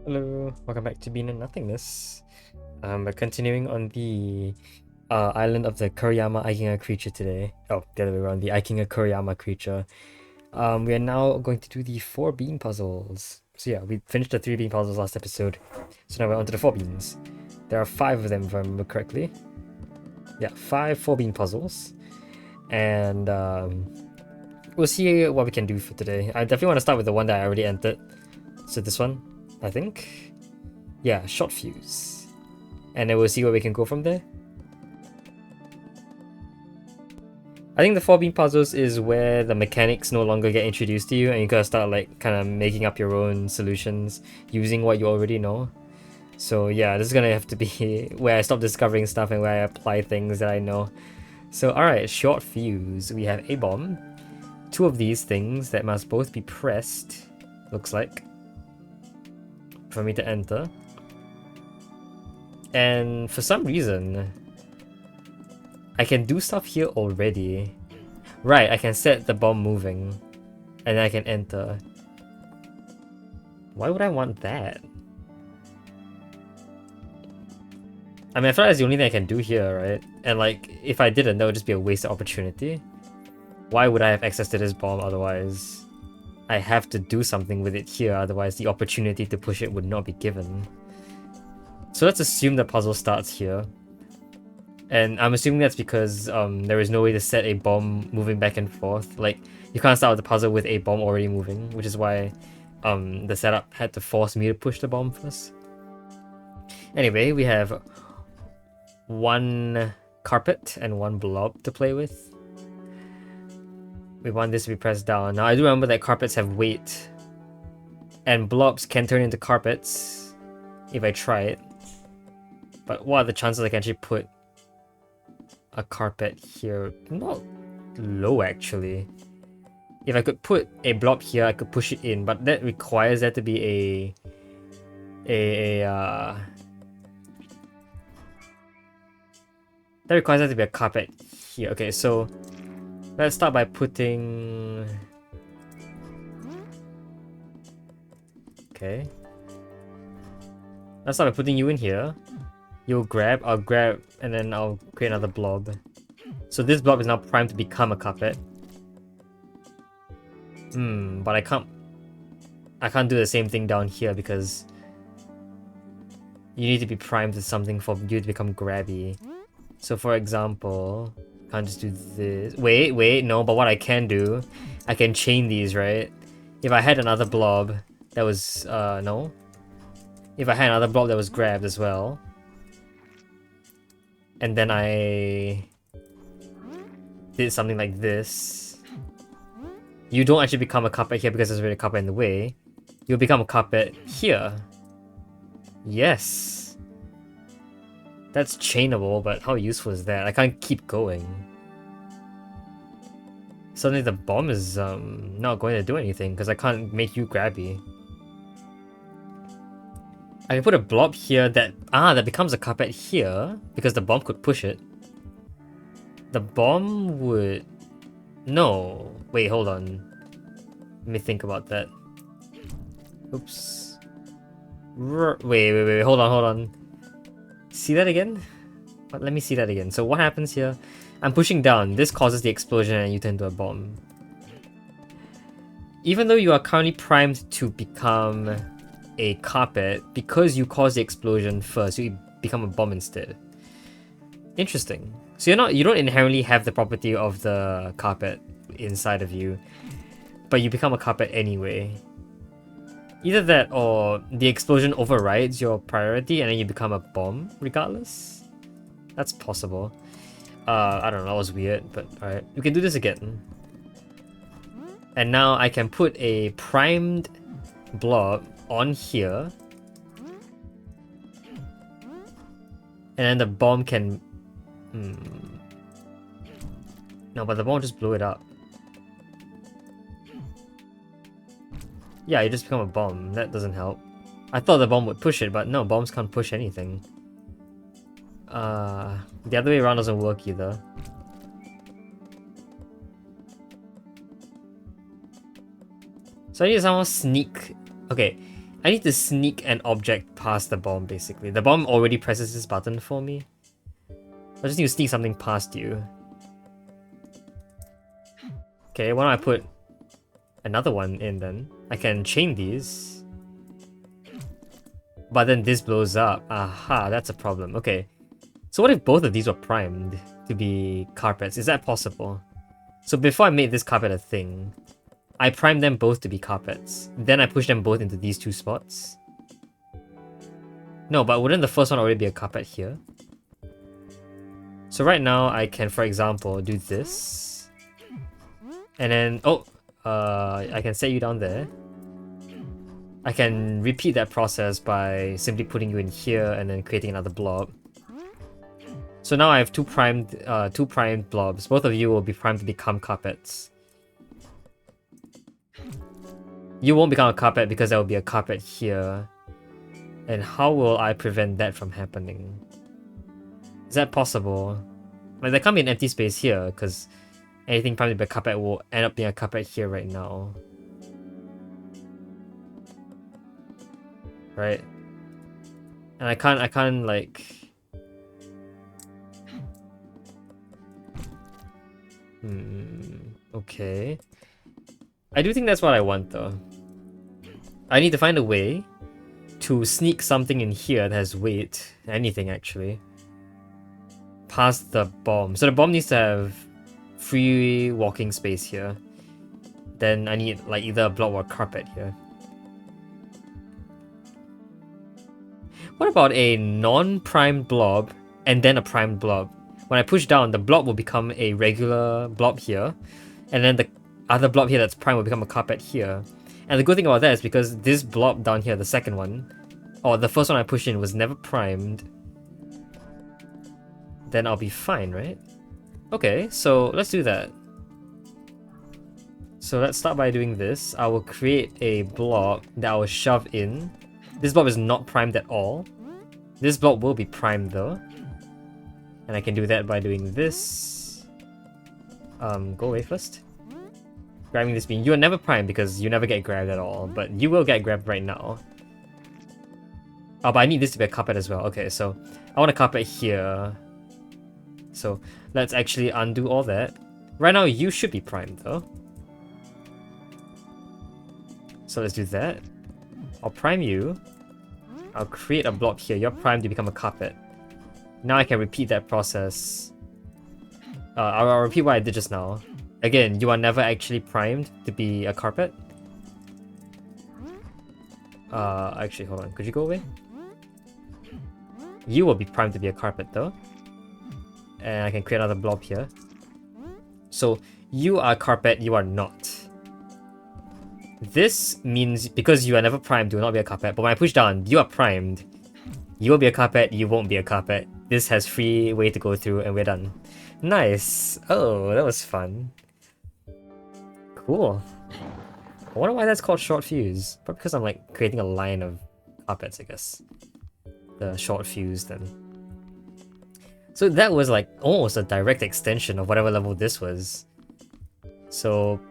Hello, welcome back to Being in Nothingness. We're continuing on the island of the Kuriyama Aikinga creature today. Oh, the other way around, the Aikinga Kuriyama creature. We are now going to do the 4 bean puzzles. So yeah, we finished the 3 bean puzzles last episode. So now we're on to the 4 beans. There are 5 of them if I remember correctly. Yeah, 5 4 bean puzzles. And we'll see what we can do for today. I definitely want to start with the one that I already entered. So this one, I think. Yeah, short fuse. And then we'll see where we can go from there. I think the 4 bean puzzles is where the mechanics no longer get introduced to you and you gotta start like kind of making up your own solutions using what you already know. So yeah, this is gonna have to be where I stop discovering stuff and where I apply things that I know. So alright, short fuse. We have a bomb. 2 of these things that must both be pressed, looks like, for me to enter. And for some reason, I can do stuff here already. Right, I can set the bomb moving. And then I can enter. Why would I want that? I mean, I feel like that's the only thing I can do here, right? And like, if I didn't, that would just be a wasted opportunity. Why would I have access to this bomb otherwise? I have to do something with it here, otherwise the opportunity to push it would not be given. So let's assume the puzzle starts here. And I'm assuming that's because there is no way to set a bomb moving back and forth. Like, you can't start with the puzzle with a bomb already moving, which is why the setup had to force me to push the bomb first. Anyway, we have 1 carpet and 1 blob to play with. We want this to be pressed down. Now, I do remember that carpets have weight. And blobs can turn into carpets if I try it. But what are the chances I can actually put a carpet here? Not low, actually. If I could put a blob here, I could push it in, but that requires there to be that requires there to be a carpet here. Okay, so let's start by putting... Okay. Let's start by putting you in here. You'll grab, I'll grab, and then I'll create another blob. So this blob is now primed to become a carpet. But I can't do the same thing down here because you need to be primed with something for you to become grabby. So for example, I can't just do this. Wait, no, but what I can do, I can chain these, right? If I had another blob that was, no. If I had another blob that was grabbed as well, and then I did something like this, you don't actually become a carpet here because there's already a carpet in the way. You'll become a carpet here. Yes. That's chainable, but how useful is that? I can't keep going. Suddenly the bomb is not going to do anything because I can't make you grabby. I can put a blob here that becomes a carpet here because the bomb could push it. The bomb would... No. Wait, hold on. Let me think about that. Oops. Wait, hold on. See that again? Let me see that again. So what happens here? I'm pushing down. This causes the explosion and you turn into a bomb. Even though you are currently primed to become a carpet, because you caused the explosion first, you become a bomb instead. Interesting. So you don't inherently have the property of the carpet inside of you, but you become a carpet anyway. Either that or the explosion overrides your priority and then you become a bomb regardless. That's possible. I don't know, that was weird, but alright. We can do this again. And now I can put a primed blob on here. And then the bomb can... No, but the bomb just blew it up. Yeah, you just become a bomb. That doesn't help. I thought the bomb would push it, but no, bombs can't push anything. The other way around doesn't work either. So I need to somehow sneak... Okay, I need to sneak an object past the bomb, basically. The bomb already presses this button for me. I just need to sneak something past you. Okay, why don't I put another one in then? I can chain these. But then this blows up. Aha, that's a problem. Okay. So what if both of these were primed to be carpets? Is that possible? So before I made this carpet a thing, I primed them both to be carpets. Then I pushed them both into these two spots. No, but wouldn't the first one already be a carpet here? So right now I can, for example, do this. And then, I can set you down there. I can repeat that process by simply putting you in here and then creating another blob. So now I have two primed blobs. Both of you will be primed to become carpets. You won't become a carpet because there will be a carpet here. And how will I prevent that from happening? Is that possible? Like, there can't be an empty space here because anything primed to be a carpet will end up being a carpet here right now. Right? And I can't like... Okay. I do think that's what I want though. I need to find a way to sneak something in here that has weight, anything actually, past the bomb. So the bomb needs to have free walking space here. Then I need like either a block or a carpet here. What about a non-primed blob and then a primed blob? When I push down, the blob will become a regular blob here, and then the other blob here that's primed will become a carpet here. And the good thing about that is because this blob down here, the second one, or the first one I pushed in was never primed, then I'll be fine, right? Okay, so let's do that. So let's start by doing this. I will create a blob that I will shove in. This blob is not primed at all. This blob will be primed though. And I can do that by doing this. Go away first. Grabbing this bean. You are never primed because you never get grabbed at all, but you will get grabbed right now. Oh, but I need this to be a carpet as well. Okay, so I want a carpet here. So let's actually undo all that. Right now, you should be primed though. So let's do that. I'll prime you. I'll create a block here. You're primed to become a carpet. Now I can repeat that process. I'll repeat what I did just now. Again, you are never actually primed to be a carpet. Actually, hold on. Could you go away? You will be primed to be a carpet though. And I can create another blob here. So, you are carpet, you are not. This means because you are never primed, you will not be a carpet. But when I push down, you are primed. You will be a carpet, you won't be a carpet. This has free way to go through and we're done. Nice. Oh, that was fun. Cool. I wonder why that's called short fuse. Probably because I'm like creating a line of carpets, I guess. The short fuse then. So that was like almost a direct extension of whatever level this was. So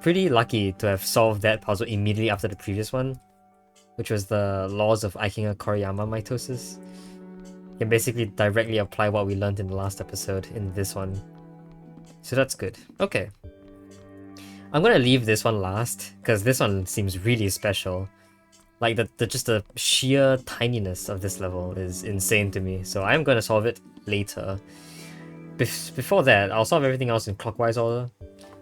pretty lucky to have solved that puzzle immediately after the previous one, which was the laws of Aikiga Koriyama mitosis. You can basically directly apply what we learned in the last episode in this one. So that's good. Okay. I'm gonna leave this one last, because this one seems really special. Like just the sheer tininess of this level is insane to me. So I'm gonna solve it later. Before that, I'll solve everything else in clockwise order.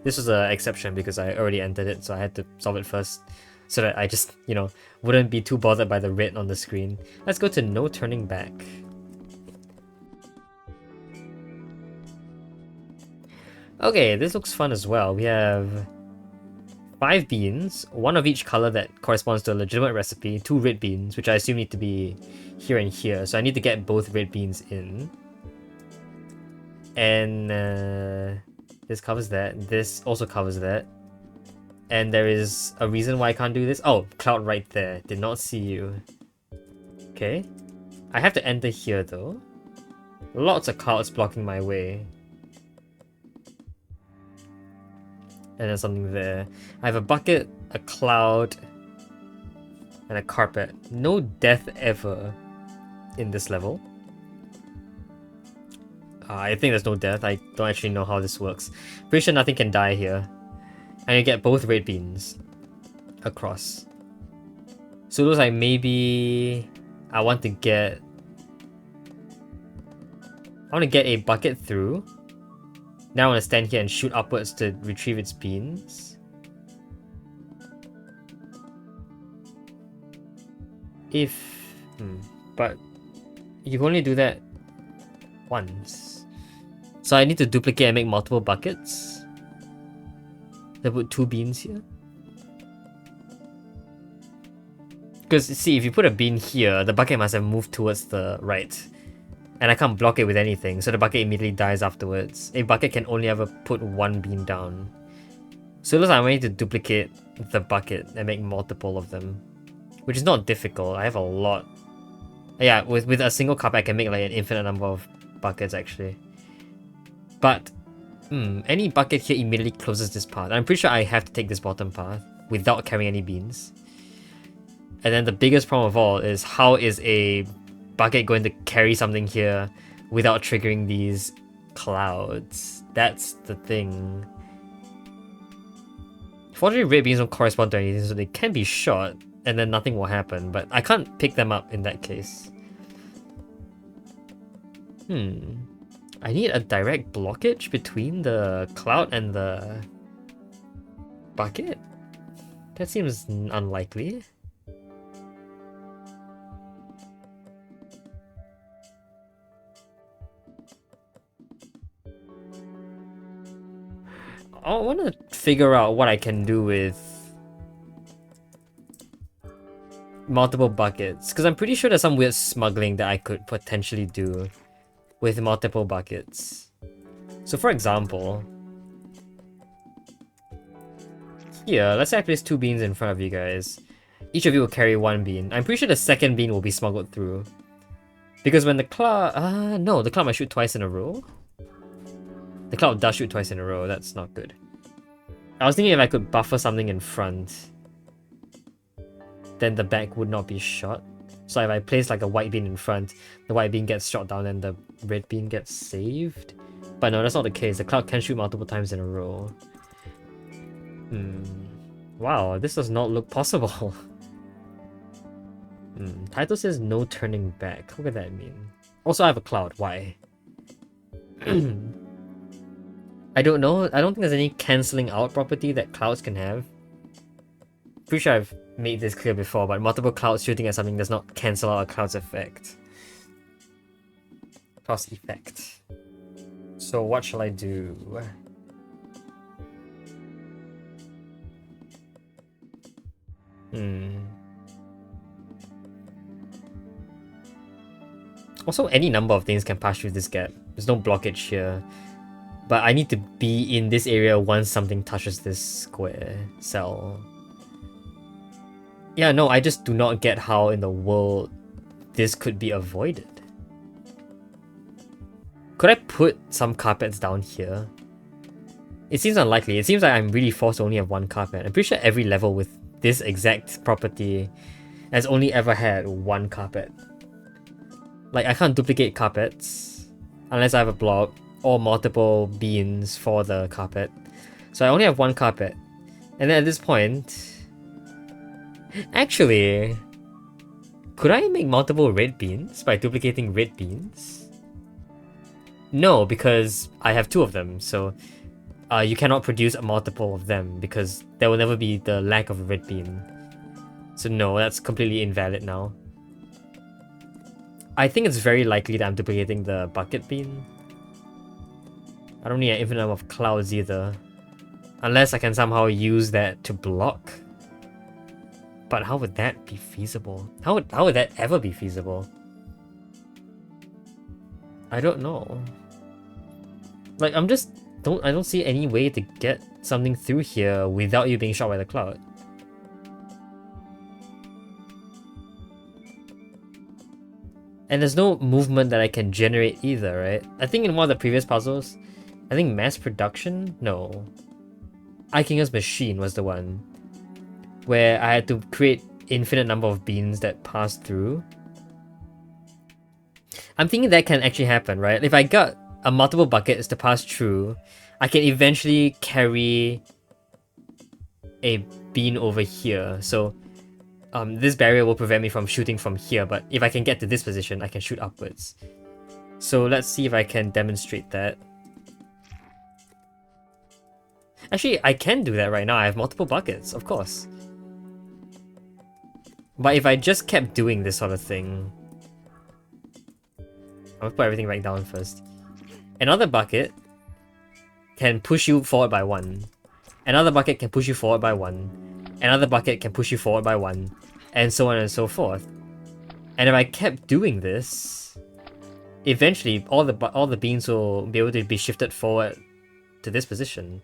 This was an exception because I already entered it, so I had to solve it first. So that I just, you know, wouldn't be too bothered by the red on the screen. Let's go to no turning back. Okay, this looks fun as well. We have 5 beans, one of each color that corresponds to a legitimate recipe, 2 red beans, which I assume need to be here and here. So I need to get both red beans in. And this covers that. This also covers that. And there is a reason why I can't do this. Oh, cloud right there. Did not see you. Okay. I have to enter here though. Lots of clouds blocking my way. And then something there. I have a bucket, a cloud, And a carpet. No death ever in this level. I think there's no death. I don't actually know how this works. Pretty sure nothing can die here. And you get both red beans across. So it looks like maybe I want to get a bucket through. Now I want to stand here and shoot upwards to retrieve its beans. But you can only do that once. So I need to duplicate and make multiple buckets. I put 2 beans here. Because see, if you put a bean here, the bucket must have moved towards the right. And I can't block it with anything, so the bucket immediately dies afterwards. A bucket can only ever put 1 bean down. So it looks like I need to duplicate the bucket and make multiple of them. Which is not difficult, I have a lot. Yeah, with a single carpet I can make like an infinite number of buckets actually. But, any bucket here immediately closes this path. I'm pretty sure I have to take this bottom path without carrying any beans. And then the biggest problem of all is how is a bucket going to carry something here without triggering these clouds? That's the thing. Fortunately, red beans don't correspond to anything, so they can be shot and then nothing will happen, but I can't pick them up in that case. I need a direct blockage between the cloud and the bucket? That seems unlikely. I want to figure out what I can do with multiple buckets, because I'm pretty sure there's some weird smuggling that I could potentially do with multiple buckets. So for example, here, let's say I place 2 beans in front of you guys. Each of you will carry 1 bean. I'm pretty sure the second bean will be smuggled through. Because when the cloud... no, the cloud might shoot twice in a row. The cloud does shoot twice in a row, that's not good. I was thinking if I could buffer something in front, then the back would not be shot. So if I place like a white bean in front, the white bean gets shot down and the red bean gets saved. But no, that's not the case. The cloud can shoot multiple times in a row. Wow, this does not look possible. Title says no turning back. What could that mean? Also, I have a cloud. Why? I don't know. I don't think there's any cancelling out property that clouds can have. Pretty sure I've made this clear before, but multiple clouds shooting at something does not cancel out a cloud's effect. Cloud's effect. So what shall I do? Also, any number of things can pass through this gap. There's no blockage here. But I need to be in this area once something touches this square cell. Yeah, no, I just do not get how in the world this could be avoided. Could I put some carpets down here? It seems unlikely. It seems like I'm really forced to only have 1 carpet. I'm pretty sure every level with this exact property has only ever had 1 carpet. Like, I can't duplicate carpets unless I have a block or multiple beans for the carpet. So I only have 1 carpet. And then at this point... Actually... Could I make multiple red beans by duplicating red beans? No, because I have 2 of them, so... you cannot produce a multiple of them because there will never be the lack of a red bean. So no, that's completely invalid now. I think it's very likely that I'm duplicating the bucket bean. I don't need an infinite number of clouds either. Unless I can somehow use that to block. But how would that be feasible? How would that ever be feasible? I don't know. Like, I don't see any way to get something through here without you being shot by the cloud. And there's no movement that I can generate either, right? I think in one of the previous puzzles, I think mass production? No. Ikinga's machine was the one where I had to create infinite number of beans that pass through. I'm thinking that can actually happen, right? If I got a multiple buckets to pass through, I can eventually carry a bean over here. So this barrier will prevent me from shooting from here, but if I can get to this position, I can shoot upwards. So let's see if I can demonstrate that. Actually, I can do that right now. I have multiple buckets, of course. But if I just kept doing this sort of thing... I'm gonna put everything back down first. Another bucket can push you forward by 1. Another bucket can push you forward by 1. Another bucket can push you forward by 1. And so on and so forth. And if I kept doing this, eventually all the beans will be able to be shifted forward to this position.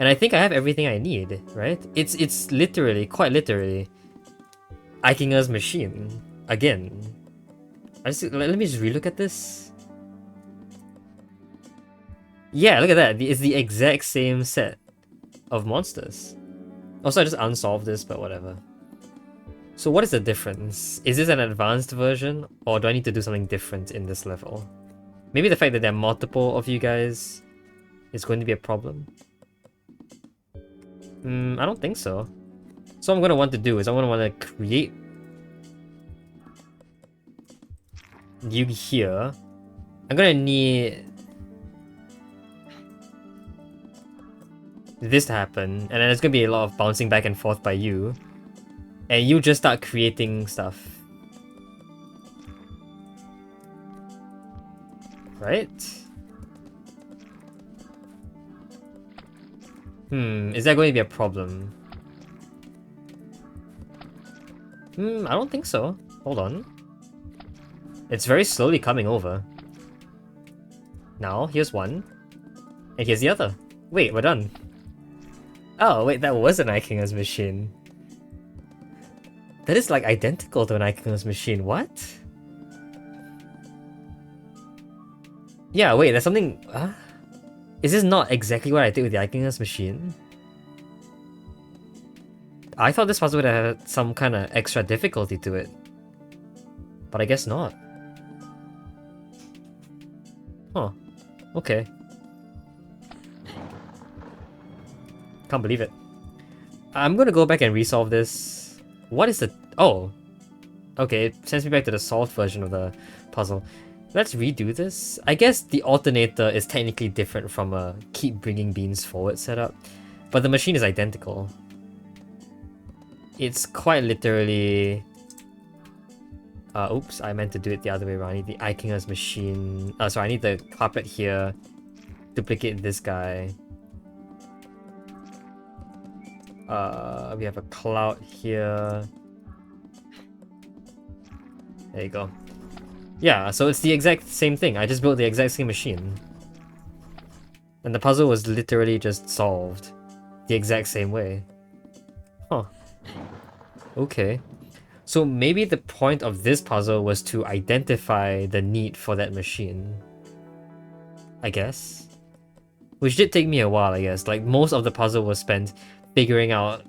And I think I have everything I need, right? It's literally, quite literally, Eikinger's machine. Again. Let me just relook at this. Yeah, look at that. It's the exact same set of monsters. Also, I just unsolved this, but whatever. So what is the difference? Is this an advanced version, or do I need to do something different in this level? Maybe the fact that there are multiple of you guys is going to be a problem? I don't think so. So what I'm going to want to do is I'm going to want to create you here. I'm going to need this to happen, and then there's going to be a lot of bouncing back and forth by you. And you just start creating stuff. Right? Is that going to be a problem? I don't think so. Hold on. It's very slowly coming over. Now, here's one. And here's the other. Wait, we're done. Oh, wait, that was an Eikinger's machine. That is like identical to an Eikinger's machine. What? Yeah, wait, there's something... Is this not exactly what I did with the Eikinger's machine? I thought this puzzle would have had some kind of extra difficulty to it. But I guess not. Huh. Okay. Can't believe it. I'm gonna go back and resolve this. What is the... Oh! Okay, it sends me back to the solved version of the puzzle. Let's redo this. I guess the alternator is technically different from a keep bringing beans forward setup, but the machine is identical. It's quite literally... oops, I meant to do it the other way around. I need the Eikinger's machine... sorry, I need the carpet here. Duplicate this guy. We have a cloud here. There you go. Yeah, so it's the exact same thing. I just built the exact same machine. And the puzzle was literally just solved the exact same way. Huh. Okay. So maybe the point of this puzzle was to identify the need for that machine. I guess. Which did take me a while, I guess. Like, most of the puzzle was spent figuring out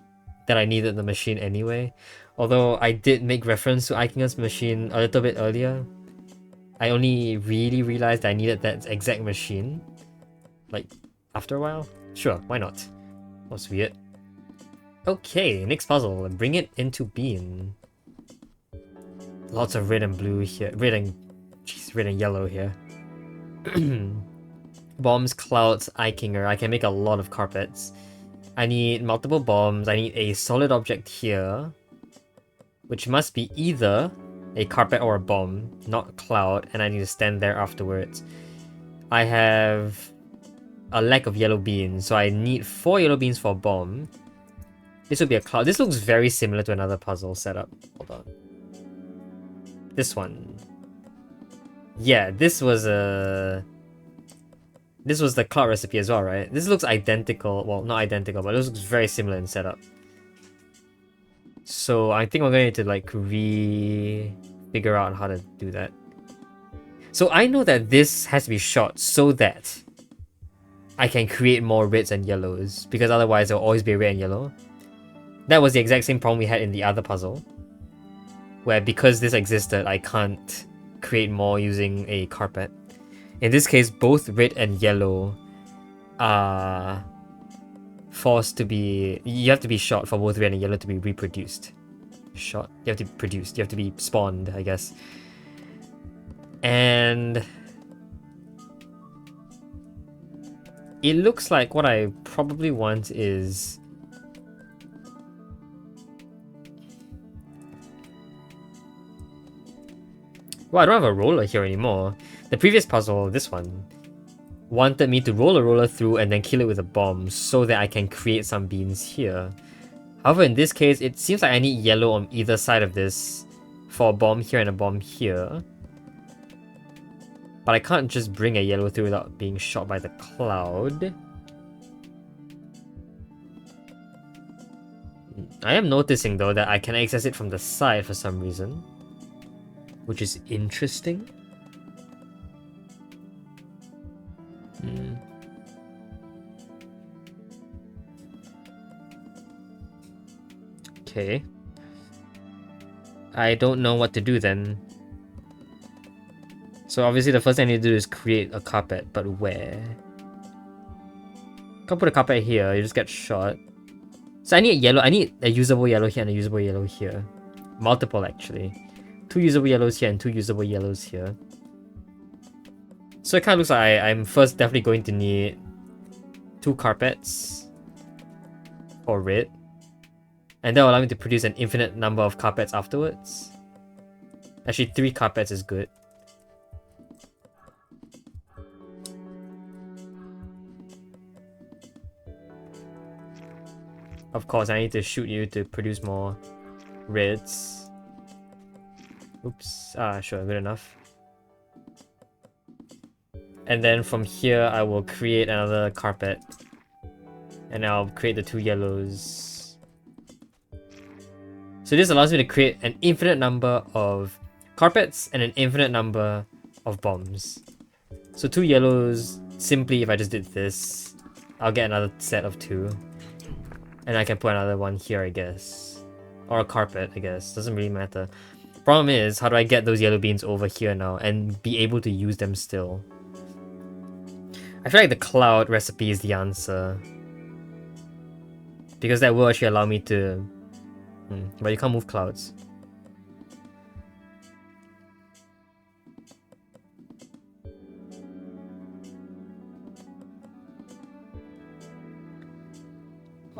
that I needed the machine anyway. Although I did make reference to Eikinger's machine a little bit earlier. I only really realized I needed that exact machine. Like, after a while? Sure, why not? That's weird. Okay, next puzzle. Bring it into being. Lots of red and blue here. Red and yellow here. Bombs, clouds, Eikinger. I can make a lot of carpets. I need multiple bombs. I need a solid object here, which must be either a carpet or a bomb, not a cloud, and I need to stand there afterwards. I have a lack of yellow beans, so I need 4 yellow beans for a bomb. This would be a cloud. This looks very similar to another puzzle setup. Hold on. This one. Yeah, this was the cloud recipe as well, right? This looks identical. Well, not identical, but it looks very similar in setup. So I think we're going to like figure out how to do that. So I know that this has to be shot so that I can create more reds and yellows, because otherwise there'll always be red and yellow. That was the exact same problem we had in the other puzzle. where because this existed, I can't create more using a carpet. In this case, both red and yellow are forced to be... You have to be shot for both red and yellow to be reproduced. Shot? You have to be produced. You have to be spawned, I guess. And... it looks like what I probably want is... well, I don't have a roller here anymore. The previous puzzle, this one, wanted me to roll a roller through and then kill it with a bomb so that I can create some beans here. However, in this case, it seems like I need yellow on either side of this for a bomb here and a bomb here. But I can't just bring a yellow through without being shot by the cloud. I am noticing though that I can access it from the side for some reason, which is interesting. Okay. I don't know what to do then. So obviously the first thing I need to do is create a carpet, but where? Can't put a carpet here, you just get shot. So I need yellow, I need a usable yellow here and a usable yellow here. Multiple actually. 2 usable yellows here and 2 usable yellows here. So it kind of looks like I'm first definitely going to need 2 carpets for red. And that will allow me to produce an infinite number of carpets afterwards. Actually 3 carpets is good. Of course, I need to shoot you to produce more reds. Oops. Sure, good enough. And then from here, I will create another carpet. And I'll create the 2 yellows. So this allows me to create an infinite number of carpets and an infinite number of bombs. So 2 yellows, simply if I just did this, I'll get another set of 2. And I can put another one here, I guess. Or a carpet, I guess. Doesn't really matter. Problem is, how do I get those yellow beans over here now and be able to use them still? I feel like the cloud recipe is the answer. Because that will actually allow me to... but you can't move clouds.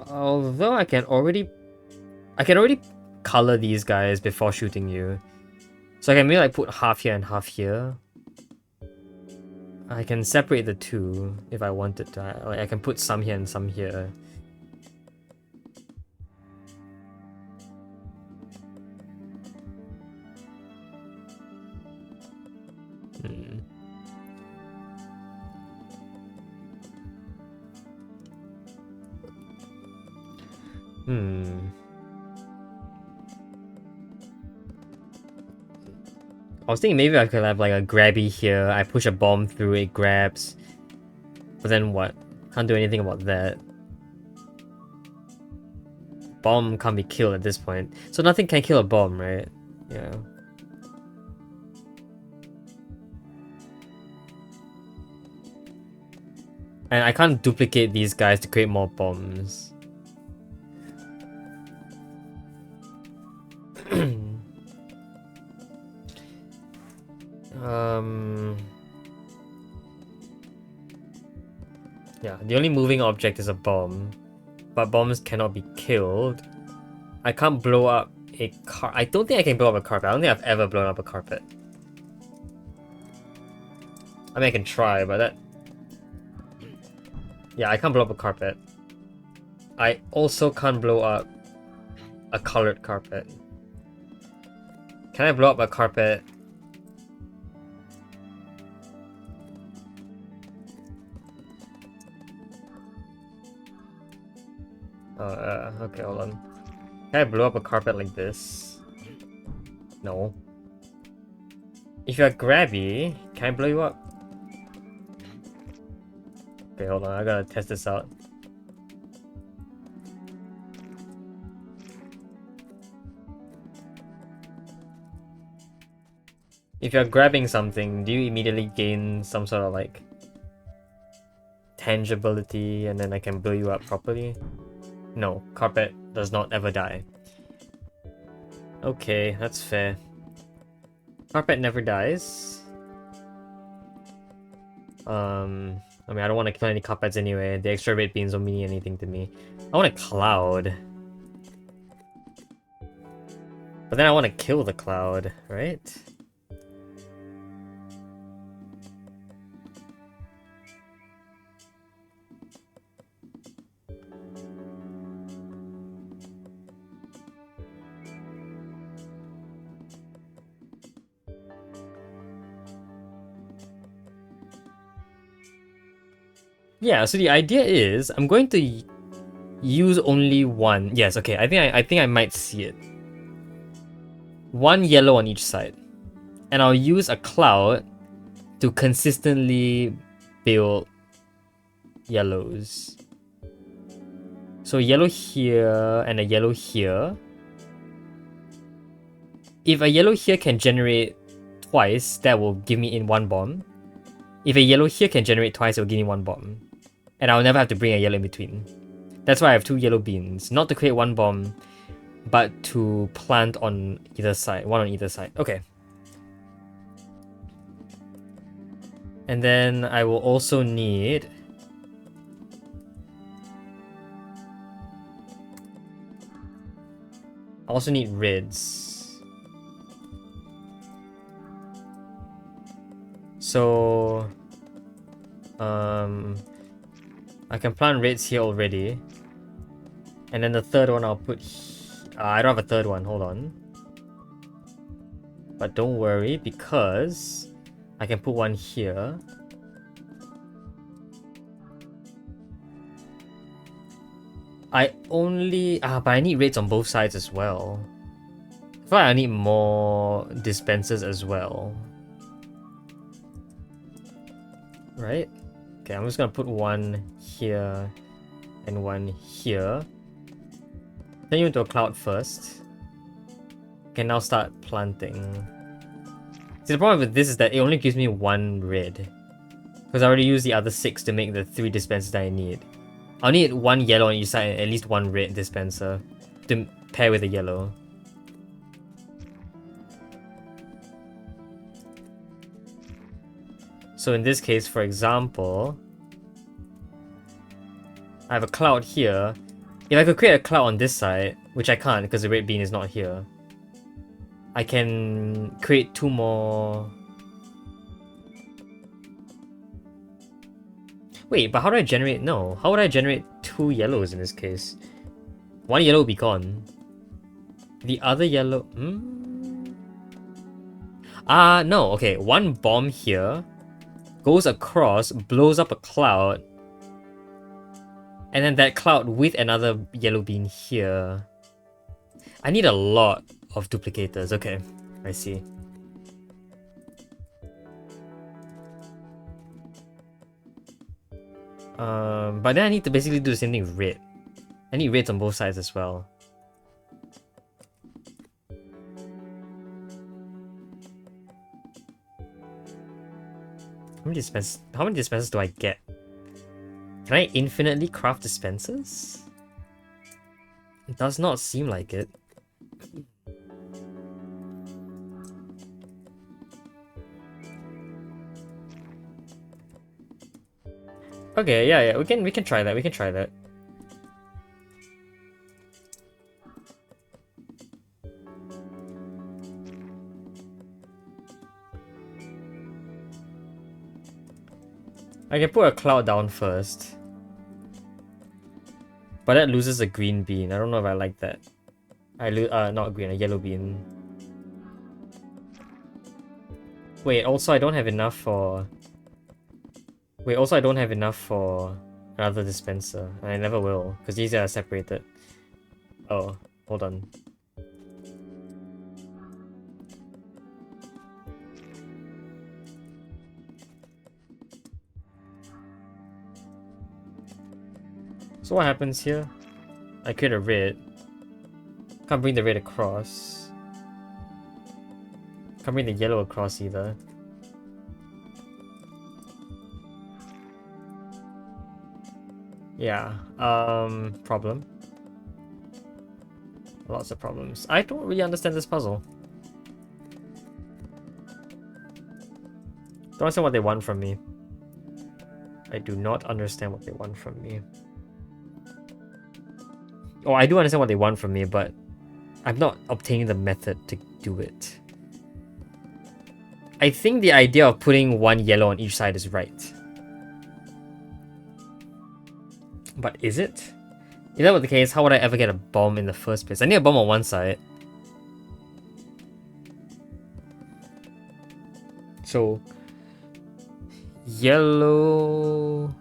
Although I can already color these guys before shooting you. So I can maybe like put half here and half here. I can separate the 2 if I wanted to. Like I can put some here and some here. I was thinking maybe I could have like a grabby here. I push a bomb through, it grabs. But then what? Can't do anything about that. Bomb can't be killed at this point. So nothing can kill a bomb, right? Yeah. And I can't duplicate these guys to create more bombs. Yeah, the only moving object is a bomb. But bombs cannot be killed. I can't blow up a car. I don't think I can blow up a carpet. I don't think I've ever blown up a carpet. I mean, I can try, but that... yeah, I can't blow up a carpet. I also can't blow up a colored carpet. Can I blow up a carpet? Okay, hold on. Can I blow up a carpet like this? No. If you're grabby, can I blow you up? Okay, hold on, I gotta test this out. If you're grabbing something, do you immediately gain some sort of like tangibility and then I can blow you up properly? No, carpet does not ever die. Okay, that's fair. Carpet never dies. I mean, I don't want to kill any carpets anyway. The extra red beans don't mean anything to me. I want a cloud. But then I want to kill the cloud, right? Yeah, so the idea is I'm going to use only one. Yes, okay. I think I might see it. One yellow on each side. And I'll use a cloud to consistently build yellows. So yellow here and a yellow here. If a yellow here can generate twice, that will give me in one bomb. If a yellow here can generate twice, it will give me one bomb. And I'll never have to bring a yellow in between. That's why I have 2 yellow beans. Not to create one bomb, but to plant on either side. One on either side. Okay. And then I will also need... I also need reds. So... I can plant reds here already. And then the third one I'll put... I don't have a third one, hold on. But don't worry, because I can put one here. I only... but I need reds on both sides as well. I feel like I need more dispensers as well. Right? Okay, I'm just gonna put one here and one here. Turn you into a cloud first. Can now start planting. See, the problem with this is that it only gives me one red. Because I already used the other 6 to make the 3 dispensers that I need. I'll need one yellow on each side and at least one red dispenser to pair with the yellow. So in this case, for example, I have a cloud here. If I could create a cloud on this side, which I can't because the red bean is not here, I can create 2 more. Wait, but how do I generate? No, how would I generate 2 yellows in this case? One yellow will be gone. The other yellow... no, okay. One bomb here goes across, blows up a cloud, and then that cloud with another yellow bean here. I need a lot of duplicators. Okay, I see. But then I need to basically do the same thing with red. I need reds on both sides as well. How many dispensers do I get? Can I infinitely craft dispensers? It does not seem like it. Okay, yeah, we can try that. We can try that. I can put a cloud down first. But that loses a green bean. I don't know if I like that. Not green, a yellow bean. Wait, also I don't have enough for... Wait, also I don't have enough for another dispenser. And I never will, because these are separated. Oh, hold on. So what happens here? I create a red. Can't bring the red across. Can't bring the yellow across either. Yeah, problem. Lots of problems. I don't really understand this puzzle. Don't understand what they want from me. I do not understand what they want from me. Oh, I do understand what they want from me, but I'm not obtaining the method to do it. I think the idea of putting one yellow on each side is right. But is it? If that were the case, how would I ever get a bomb in the first place? I need a bomb on one side. So, yellow...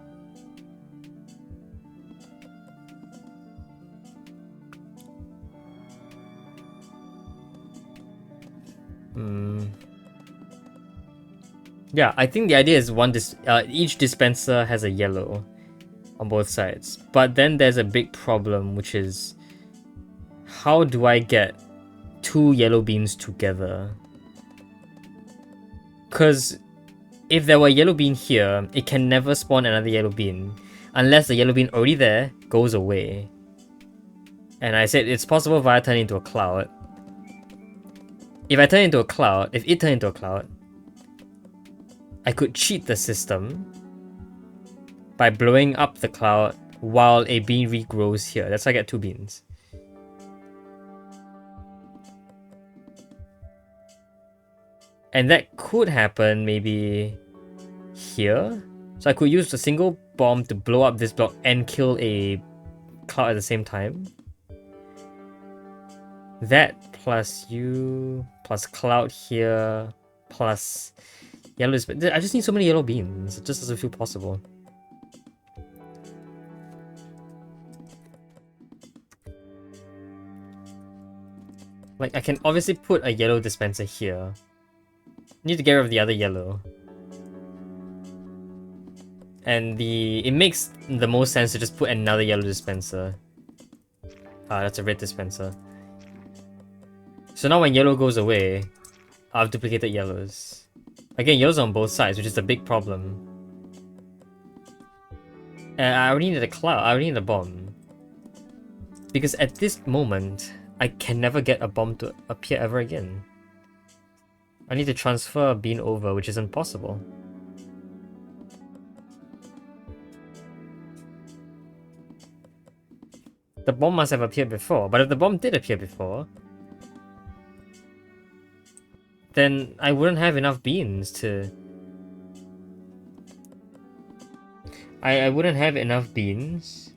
Yeah, I think the idea is each dispenser has a yellow on both sides. But then there's a big problem, which is how do I get two yellow beans together? Because if there were a yellow bean here, it can never spawn another yellow bean unless the yellow bean already there goes away. And I said it's possible via turning into a cloud. If it turned into a cloud, I could cheat the system by blowing up the cloud while a bean regrows here. That's how I get two beans. And that could happen maybe here. So I could use a single bomb to blow up this block and kill a cloud at the same time. That plus you plus cloud here plus yellow. I just need so many yellow beans. It just doesn't feel possible. Like, I can obviously put a yellow dispenser here. Need to get rid of the other yellow. And it makes the most sense to just put another yellow dispenser. That's a red dispenser. So now when yellow goes away, I've duplicated yellows. Again, yellows on both sides, which is a big problem. And I already need a cloud, I already need a bomb. Because at this moment, I can never get a bomb to appear ever again. I need to transfer a bean over, which is impossible. The bomb must have appeared before, but if the bomb did appear before, then I wouldn't have enough beans to... I wouldn't have enough beans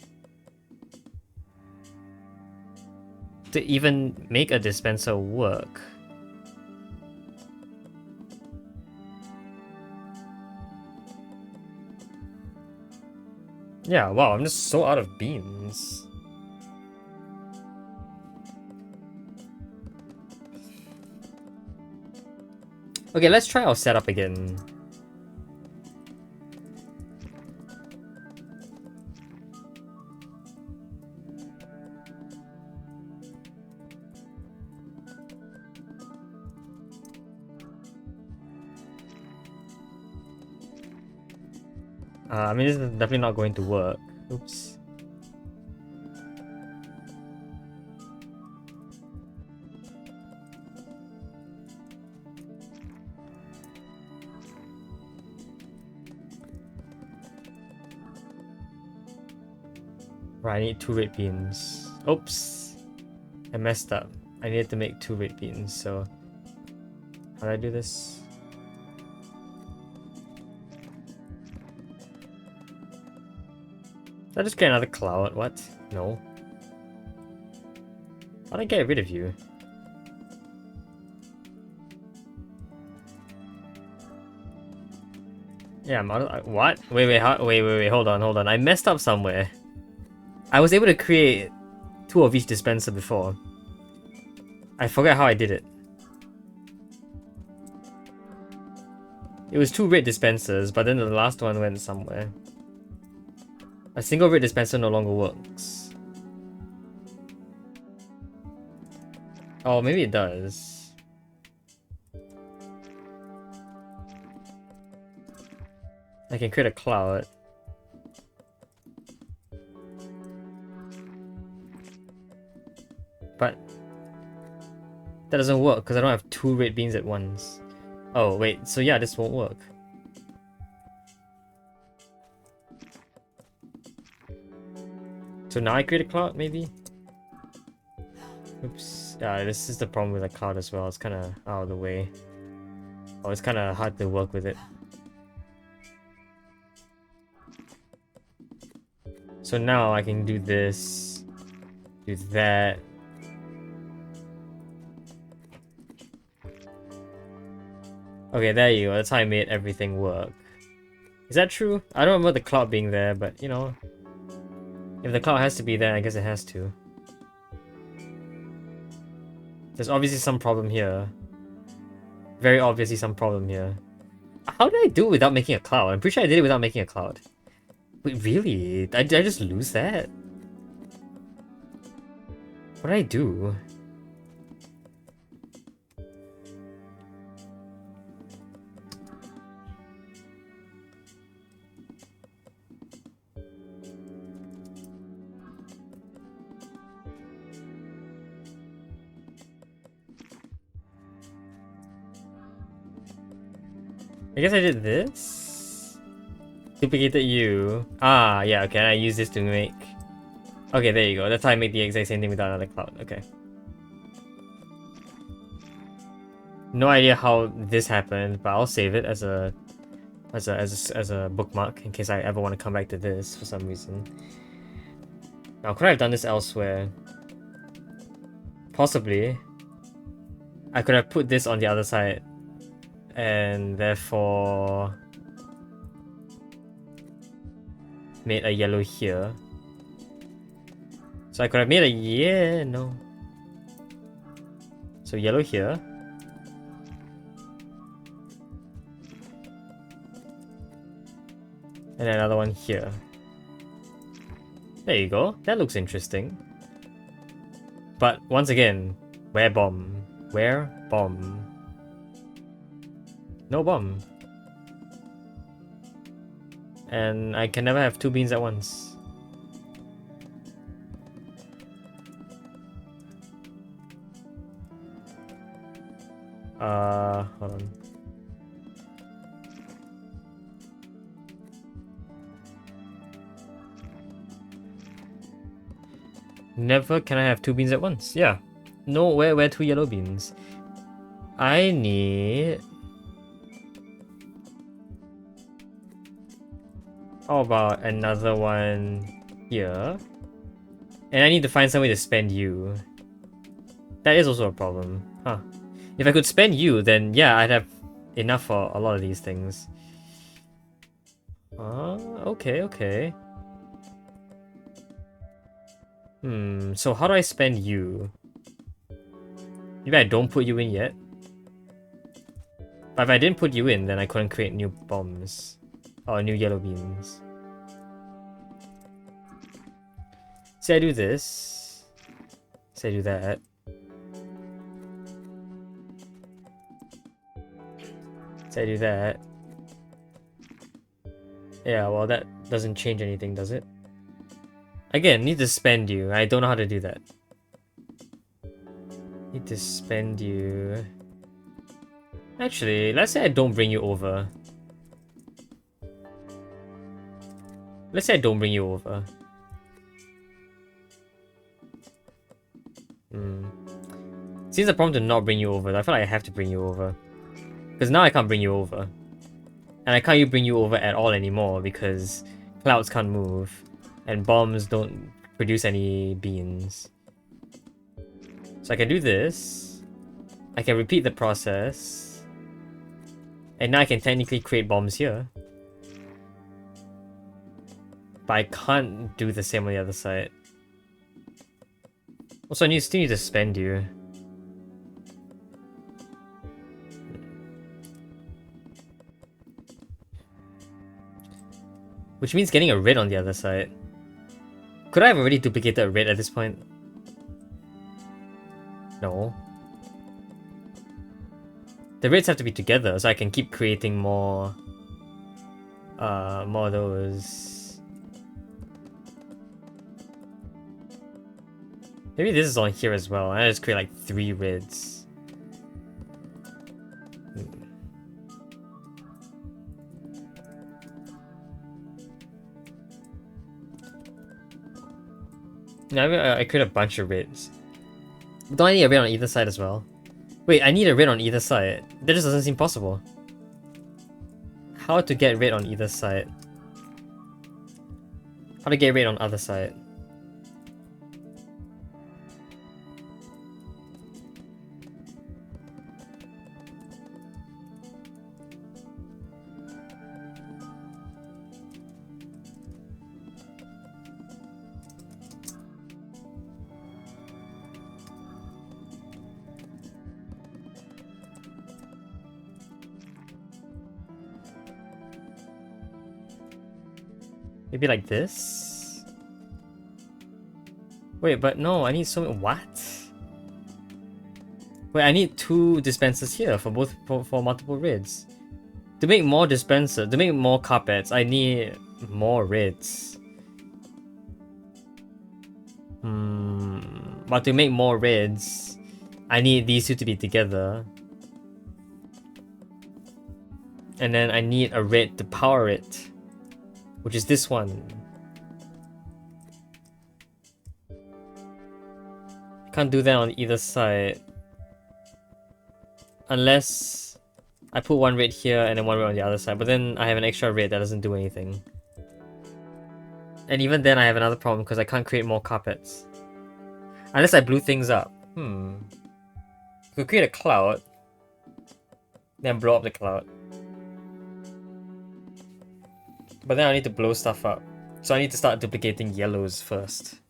to even make a dispenser work. Yeah, wow, I'm just so out of beans. Okay, let's try our setup again. I mean, this is definitely not going to work. Oops. Right, I need 2 red beans. Oops. I messed up. I needed to make 2 red beans, so... How do I do this? Did I just get another cloud? What? No. How did I get rid of you? Yeah, I'm out of... What? Wait, hold on. I messed up somewhere. I was able to create 2 of each dispenser before. I forgot how I did it. It was 2 red dispensers, but then the last one went somewhere. A single red dispenser no longer works. Oh, maybe it does. I can create a cloud. But that doesn't work because I don't have 2 red beans at once. Oh, wait, so yeah, this won't work. So now I create a cloud, maybe? Oops. Yeah, this is the problem with a cloud as well. It's kind of out of the way. Oh, it's kind of hard to work with it. So now I can do this, do that. Okay, there you go. That's how I made everything work. Is that true? I don't remember the cloud being there, but you know, if the cloud has to be there, I guess it has to. There's obviously some problem here. Very obviously some problem here. How did I do it without making a cloud? I'm pretty sure I did it without making a cloud. Wait, really? Did I just lose that? What did I do? I guess I did this? Duplicated you. Ah, yeah, okay, I use this to make... Okay, there you go. That's how I make the exact same thing without another cloud. Okay. No idea how this happened, but I'll save it as a bookmark in case I ever want to come back to this for some reason. Now, could I have done this elsewhere? Possibly. I could have put this on the other side, and therefore made a yellow here. So I could have made a no. So yellow here. And another one here. There you go. That looks interesting. But once again, where bomb? Where bomb? No bomb. And I can never have 2 beans at once. Hold on. Never can I have 2 beans at once. Yeah. No, where 2 yellow beans? I need... How about another one here? And I need to find some way to spend you. That is also a problem. Huh. If I could spend you, then yeah, I'd have enough for a lot of these things. Okay, okay. So how do I spend you? Maybe I don't put you in yet. But if I didn't put you in, then I couldn't create new bombs. Or new yellow beans. Say I do this. Say I do that. Say I do that. Yeah, well that doesn't change anything, does it? Again, need to spend you. I don't know how to do that. Need to spend you. Actually, let's say I don't bring you over. Let's say I don't bring you over. Seems a problem to not bring you over. I feel like I have to bring you over. Because now I can't bring you over. And I can't bring you over at all anymore because clouds can't move. And bombs don't produce any beans. So I can do this. I can repeat the process. And now I can technically create bombs here. But I can't do the same on the other side. Also, I still need to spend you. Which means getting a red on the other side. Could I have already duplicated a red at this point? No. The reds have to be together so I can keep creating more more of those. Maybe this is on here as well. I just create like 3 rids. Now I create a bunch of rids. Don't I need a rid on either side as well? Wait, I need a rid on either side. That just doesn't seem possible. How to get rid on either side? How to get rid on other side? Maybe like this? Wait, but no, I need so many. What? Wait, I need 2 dispensers here for both for multiple rids. To make more dispensers, to make more carpets, I need more rids. But to make more rids, I need these 2 to be together. And then I need a rid to power it, which is this one. I can't do that on either side. Unless I put 1 rid here and then 1 rid on the other side. But then I have an extra rid that doesn't do anything. And even then I have another problem because I can't create more carpets. Unless I blew things up. I could create a cloud. Then blow up the cloud. But then I need to blow stuff up. So I need to start duplicating yellows first.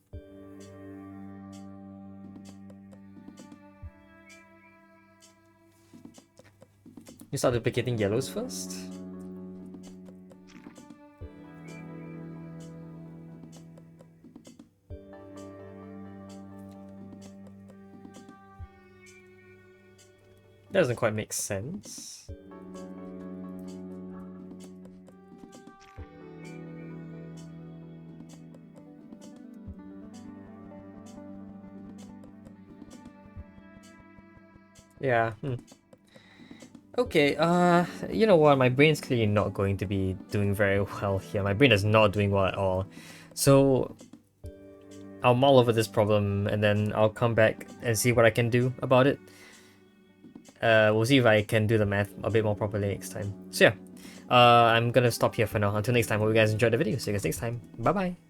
You start duplicating yellows first? That doesn't quite make sense. Yeah, Okay, you know what, my brain's clearly not going to be doing very well here. My brain is not doing well at all. So, I'll mull over this problem and then I'll come back and see what I can do about it. We'll see if I can do the math a bit more properly next time. So yeah, I'm gonna stop here for now. Until next time, hope you guys enjoyed the video. See you guys next time. Bye bye.